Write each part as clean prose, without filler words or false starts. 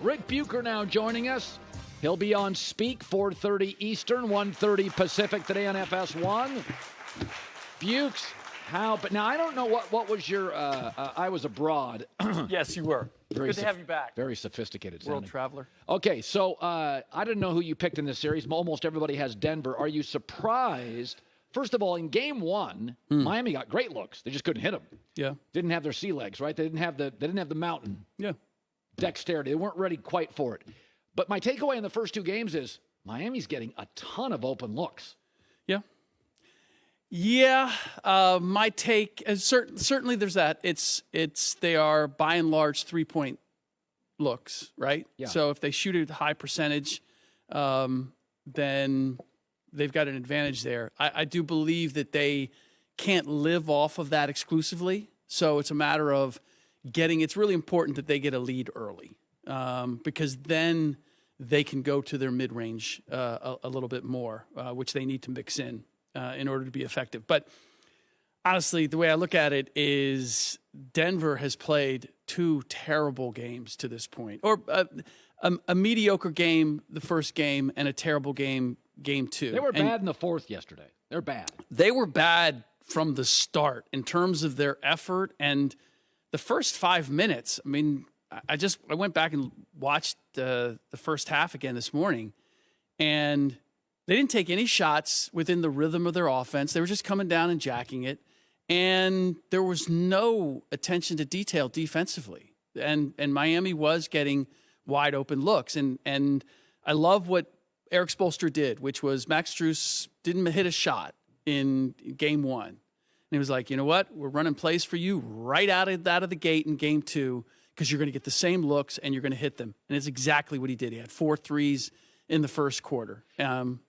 Ric Bucher now joining us. He'll be on Speak, 4:30 Eastern, 1:30 Pacific today on FS1. Bukes, how? But now I don't know what was your. I was abroad. Yes, you were. Good to have you back. Very sophisticated sounding. World traveler. Okay, so I didn't know who you picked in this series. Almost everybody has Denver. Are you surprised? First of all, in Game 1, Miami got great looks. They just couldn't hit them. Yeah. Didn't have their sea legs, right? They didn't have the mountain. Yeah. Dexterity. They weren't ready quite for it. But my takeaway in the first two games is Miami's getting a ton of open looks. Yeah. Yeah. My take is certainly there's that. They are by and large 3-point looks, right? Yeah. So if they shoot at a high percentage, then they've got an advantage there. I do believe that they can't live off of that exclusively. So it's a matter of it's really important that they get a lead early, because then they can go to their mid-range a little bit more, which they need to mix in order to be effective. But honestly, the way I look at it is Denver has played two terrible games to this point, or a mediocre game the first game and a terrible game two. They were bad in the fourth yesterday. They're bad. They were bad from the start in terms of their effort, and the first 5 minutes, I mean, I went back and watched the first half again this morning, and they didn't take any shots within the rhythm of their offense. They were just coming down and jacking it, and there was no attention to detail defensively. And Miami was getting wide open looks, and I love what Eric Spoelstra did, which was Max Strus didn't hit a shot in Game 1. And he was like, you know what? We're running plays for you right out of the gate in Game 2, because you're going to get the same looks and you're going to hit them. And it's exactly what he did. He had 4 threes in the first quarter.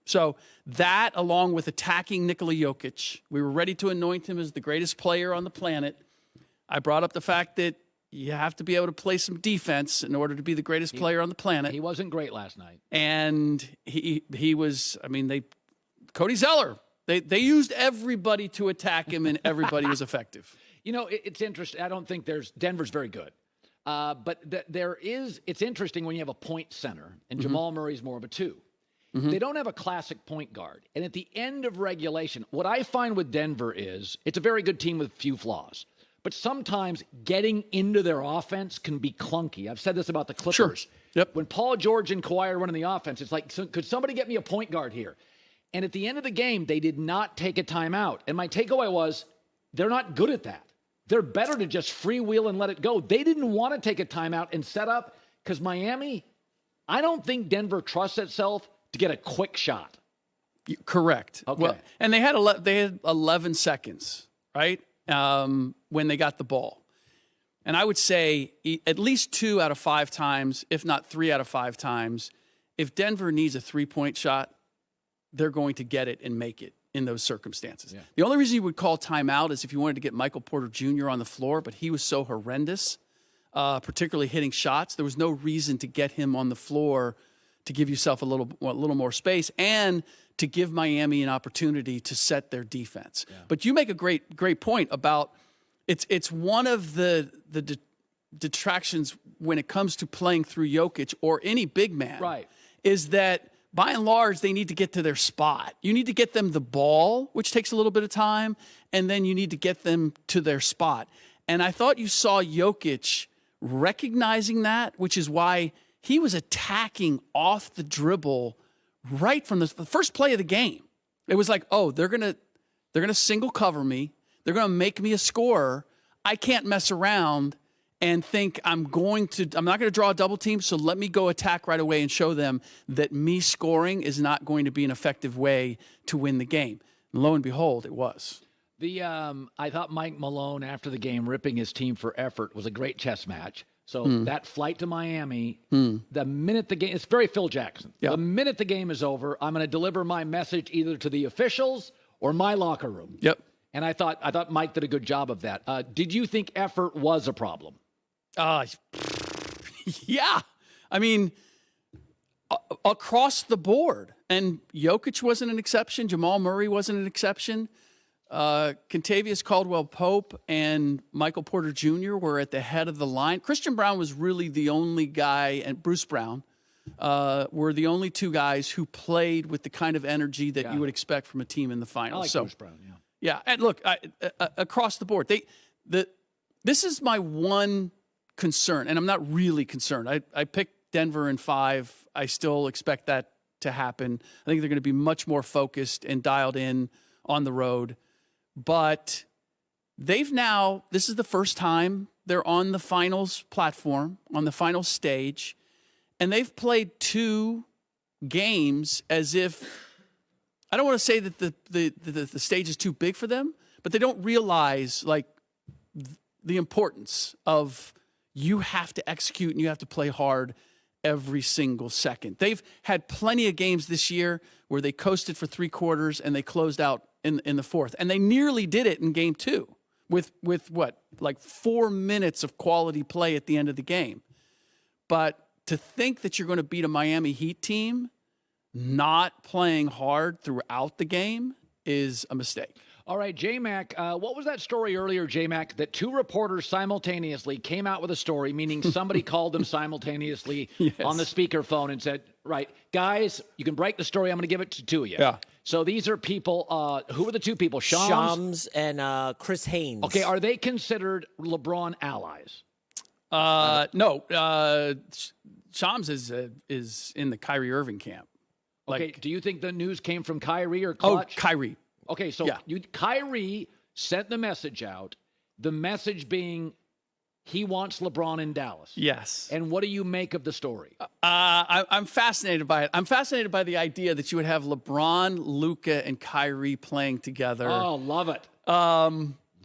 So that, along with attacking Nikola Jokić, we were ready to anoint him as the greatest player on the planet. I brought up the fact that you have to be able to play some defense in order to be the greatest player on the planet. He wasn't great last night. And he was, I mean, Cody Zeller, they used everybody to attack him, and everybody was effective. You know, it's interesting. I don't think Denver's very good. But it's interesting when you have a point center, and Jamal Murray's more of a 2. They don't have a classic point guard. And at the end of regulation, what I find with Denver is it's a very good team with few flaws. But sometimes getting into their offense can be clunky. I've said this about the Clippers. Sure. Yep. When Paul George and Kawhi are running the offense, it's like, could somebody get me a point guard here? And at the end of the game, they did not take a timeout. And my takeaway was they're not good at that. They're better to just freewheel and let it go. They didn't want to take a timeout and set up, because Miami, I don't think Denver trusts itself to get a quick shot. Correct. Okay. Well, and they had 11 seconds, right, when they got the ball. And I would say at least 2 out of 5 times, if not 3 out of 5 times, if Denver needs a 3-point shot, they're going to get it and make it in those circumstances. Yeah. The only reason you would call timeout is if you wanted to get Michael Porter Jr. on the floor, but he was so horrendous, particularly hitting shots. There was no reason to get him on the floor to give yourself a little more space and to give Miami an opportunity to set their defense. Yeah. But you make a great point about it's one of the detractions when it comes to playing through Jokić or any big man. Right. Is that by and large, they need to get to their spot. You need to get them the ball, which takes a little bit of time, and then you need to get them to their spot. And I thought you saw Jokić recognizing that, which is why he was attacking off the dribble right from the first play of the game. It was like, oh, they're gonna single cover me. They're gonna make me a scorer. I can't mess around and think I'm not going to draw a double team, so let me go attack right away and show them that me scoring is not going to be an effective way to win the game. And lo and behold, it was. I thought Mike Malone, after the game, ripping his team for effort, was a great chess match. So that flight to Miami, the minute the game, it's very Phil Jackson. Yep. The minute the game is over, I'm going to deliver my message either to the officials or my locker room. Yep. And I thought Mike did a good job of that. Did you think effort was a problem? Yeah. I mean, across the board. And Jokić wasn't an exception. Jamal Murray wasn't an exception. Kentavious Caldwell-Pope and Michael Porter Jr. were at the head of the line. Christian Brown was really the only guy, and Bruce Brown were the only two guys who played with the kind of energy that you would expect from a team in the finals. I like Bruce Brown, Yeah, and look, across the board, this is my one concern, and I'm not really concerned. I picked Denver in 5. I still expect that to happen. I think they're going to be much more focused and dialed in on the road. But this is the first time they're on the finals platform, on the final stage, and they've played 2 games as if, I don't want to say that the stage is too big for them, but they don't realize like the importance of you have to execute and you have to play hard every single second. They've had plenty of games this year where they coasted for 3 quarters and they closed out in the 4th. And they nearly did it in game 2 with what, like 4 minutes of quality play at the end of the game. But to think that you're going to beat a Miami Heat team not playing hard throughout the game is a mistake. All right, J-Mac, what was that story earlier, J-Mac, that 2 reporters simultaneously came out with a story, meaning somebody called them simultaneously on the speakerphone and said, right, guys, you can break the story. I'm going to give it to 2 of you. Yeah. So these are people, who are the 2 people? Shams and Chris Haynes. Okay, are they considered LeBron allies? No. Shams is in the Kyrie Irving camp. Okay, do you think the news came from Kyrie or Clutch? Oh, Kyrie. Okay, so Kyrie sent the message out, the message being he wants LeBron in Dallas. Yes. And what do you make of the story? I'm fascinated by it. I'm fascinated by the idea that you would have LeBron, Luka, and Kyrie playing together. Oh, love it.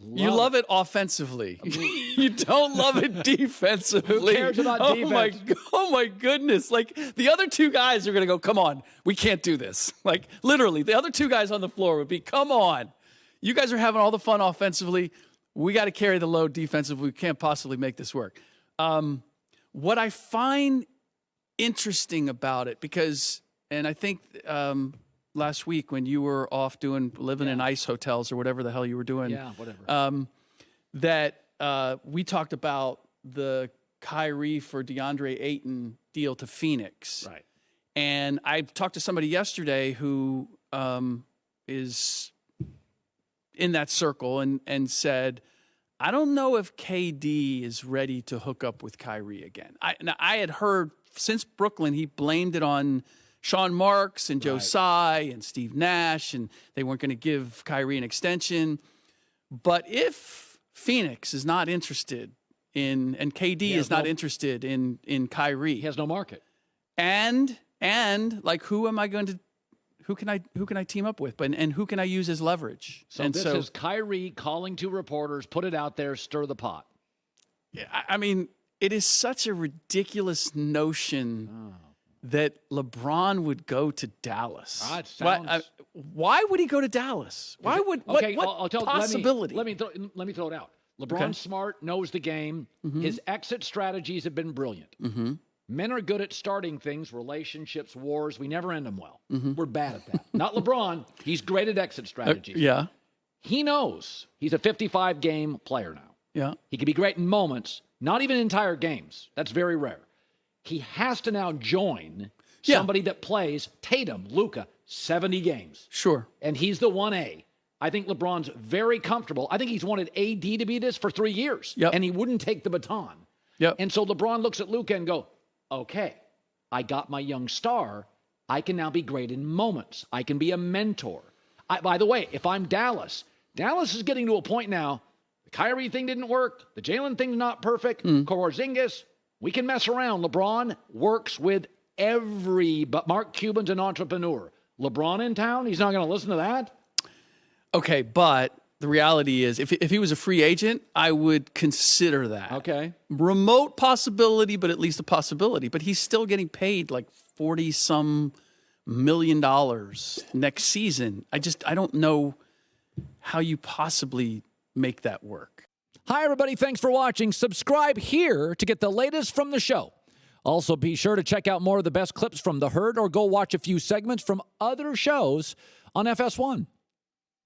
You love it offensively. You don't love it defensively. Who cares about defense? Oh my goodness. Like the other 2 guys are going to go, come on, we can't do this. Like literally the other 2 guys on the floor would be, come on. You guys are having all the fun offensively. We got to carry the load defensively. We can't possibly make this work. What I find interesting about it, and I think last week when you were off living in ice hotels or whatever the hell you were doing. Yeah, whatever. That we talked about the Kyrie for DeAndre Ayton deal to Phoenix. Right. And I talked to somebody yesterday who is in that circle and said, I don't know if KD is ready to hook up with Kyrie again. I had heard since Brooklyn, he blamed it on Sean Marks and Joe Tsai and Steve Nash, and they weren't going to give Kyrie an extension. But if Phoenix is not interested and KD is not interested in Kyrie, he has no market. And like, who can I team up with? And who can I use as leverage? So this is Kyrie calling to reporters, put it out there, stir the pot. Yeah, I mean, it is such a ridiculous notion that LeBron would go to Dallas. Why would he go to Dallas? Why would what possibility? Let me throw it out. LeBron's smart, knows the game. His exit strategies have been brilliant. Men are good at starting things, relationships, wars. We never end them well. We're bad at that. Not LeBron. He's great at exit strategies. Yeah. He knows he's a 55-game player now. Yeah. He can be great in moments, not even entire games. That's very rare. He has to now join somebody that plays Tatum, Luka, 70 games. Sure. And he's the 1A. I think LeBron's very comfortable. I think he's wanted AD to be this for 3 years. Yep. And he wouldn't take the baton. Yep. And so LeBron looks at Luka and go, okay, I got my young star. I can now be great in moments. I can be a mentor. By the way, if I'm Dallas is getting to a point now, the Kyrie thing didn't work. The Jalen thing's not perfect. Porzingis, we can mess around. LeBron works with but Mark Cuban's an entrepreneur. LeBron in town, he's not going to listen to that? Okay, but the reality is, if he was a free agent, I would consider that. Okay. Remote possibility, but at least a possibility. But he's still getting paid like $40-some million next season. I don't know how you possibly make that work. Hi, everybody. Thanks for watching. Subscribe here to get the latest from the show. Also, be sure to check out more of the best clips from The Herd or go watch a few segments from other shows on FS1.